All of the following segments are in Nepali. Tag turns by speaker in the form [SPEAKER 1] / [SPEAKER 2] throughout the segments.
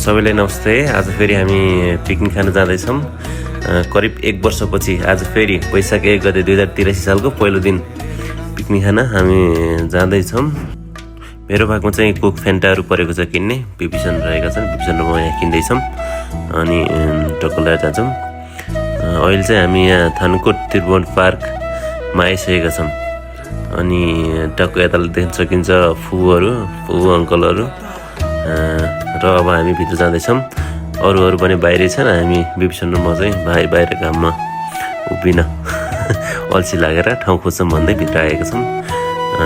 [SPEAKER 1] सबैलाई नमस्ते। आज फेरि हामी पिकनिक खान जाँदैछौँ। करिब 1 वर्षपछि आज फेरि वैशाख 1 गते 2083 सालको पहिलो दिन पिकनिक खान हामी जाँदैछौँ। मेरो भागमा चाहिँ कोक फेन्टाहरू परेको छ किन्ने, विभिजन रहेका छन्। विभिजन र म यहाँ किन्दैछौँ अनि टक्क लिएर जान्छौँ। अहिले चाहिँ हामी यहाँ थानुकोट त्रिभुवन पार्कमा आइसकेका छौँ अनि टक्क यता देख्न सकिन्छ फु अङ्कलहरू र अब हामी भित्र जाँदैछौँ। अरूहरू पनि बाहिरै छन्। हामी विभिजन र म चाहिँ बाहिर घाममा उभिन अल्छी लागेर ठाउँ खोज्छौँ भन्दै भित्र आएका छौँ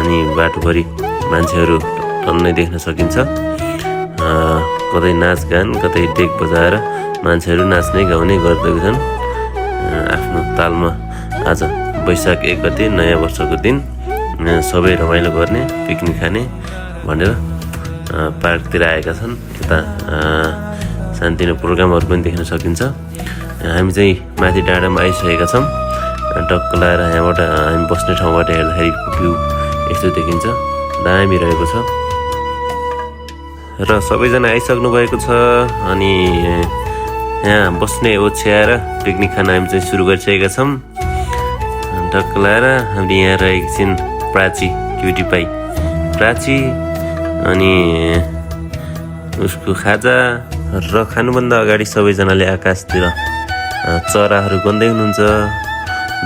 [SPEAKER 1] अनि बाटोभरि मान्छेहरू टन्नै देख्न सकिन्छ। कतै नाचगान कतै डेक बजाएर मान्छेहरू नाच्ने गाउने गर्दै छन् आफ्नो तालमा। आज वैशाख 1 गते नयाँ वर्षको दिन सबै रमाइलो गर्ने, पिकनिक खाने भनेर पार्कतिर आएका छन्। यता सानोतिनो प्रोग्रामहरू पनि देख्न सकिन्छ। हामी चाहिँ माथि डाँडामा आइसकेका छौँ। टक्क लगाएर यहाँबाट हामी बस्ने ठाउँबाट हेर्दाखेरि भ्यू यस्तो देखिन्छ, दामी रहेको छ र सबैजना आइसक्नु भएको छ अनि यहाँ बस्ने ओछ्याएर पिकनिक खान हामी चाहिँ सुरु गरिसकेका छौँ। टक्क लगाएर हामीले यहाँ रहेकी छिन् प्राची, क्युटी पाई प्राची अनि उसको खाजा र खानुभन्दा अगाडि सबैजनाले आकाशतिर चराहरू गन्दै हुनुहुन्छ।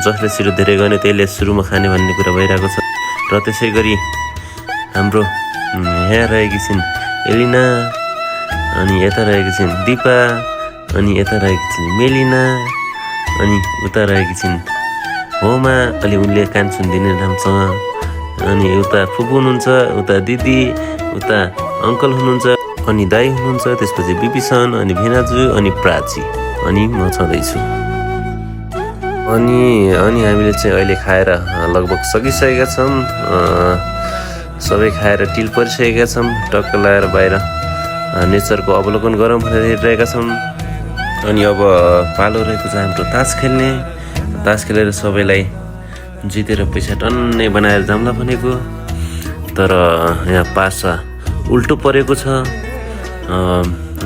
[SPEAKER 1] जसले छिटो धेरै गर्ने त्यसले सुरुमा खाने भन्ने कुरा भइरहेको छ। र त्यसै गरी हाम्रो यहाँ रहेकी छिन् एलिना अनि यता रहेकी छिन् दिपा अनि यता रहेकी छिन् मेलिना अनि उता रहेकी छिन् होमा। अलि उनले कान सुनिदिने राम्रोसँग। अनि उता फुपू हुनुहुन्छ, उता दिदी, उता अङ्कल हुनुहुन्छ अनि दाई हुनुहुन्छ, त्यसपछि विभिसन अनि भेनाजु अनि प्राची अनि म छँदैछु। अनि हामीले चाहिँ अहिले खाएर लगभग सकिसकेका छौँ। सबै खाएर टिल परिसकेका छौँ। टक्क लगाएर बाहिर नेचरको अवलोकन गरौँ भनेर हेरिरहेका छौँ। अनि अब पालो रहेको छ हाम्रो तास खेल्ने। तास खेलेर सबैलाई जितेर पैसा टन्नै बनाएर जाउँला भनेको, तर यहाँ पासा उल्टो परेको छ।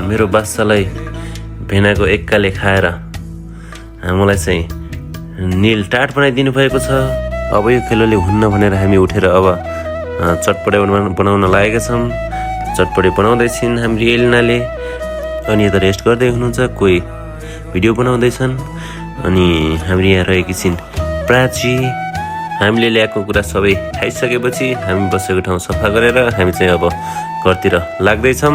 [SPEAKER 1] मेरो बादशाहलाई भेनाको एक्काले खाएर मलाई चाहिँ निल टाट बनाइदिनु भएको छ। अब यो खेलले हुन्न भनेर हामी उठेर अब चटपटे बनाउन लागेका छौँ। चटपटे बनाउँदैछन् हाम्रो एलिनाले अनि यता रेस्ट गर्दै हुनुहुन्छ, कोही भिडियो बनाउँदैछन् अनि हाम्रो यहाँ रहेकी छिन् प्राची। हामीले ल्याएको कुरा सबै खाइसकेपछि हामी बसेको ठाउँ सफा गरेर हामी चाहिँ अब घरतिर लाग्दैछौँ।